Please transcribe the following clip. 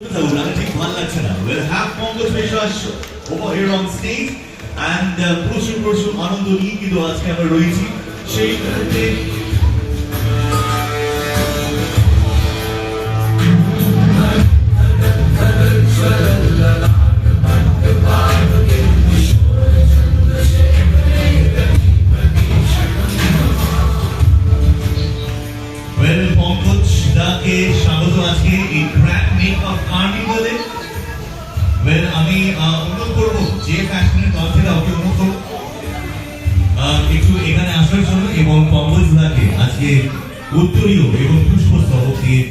We'll have Pongo Special over here on stage and প্রচুর আনন্দ নিয়ে কিন্তু আজকে আমরা রয়েছি সেই মুহূর্তে পঙ্কজ দাকে স্বাগত আজকে এই ট্র্যাক মেকআপ কার্নিভালে। আমি অনুরোধ করবো যে ফ্যাশনের দলটা ওকে অনুরোধ করবো একটু এখানে আসার জন্য এবং পঙ্কজ দাকে আজকে উত্তরীয় এবং পুষ্পস্তবক দিয়ে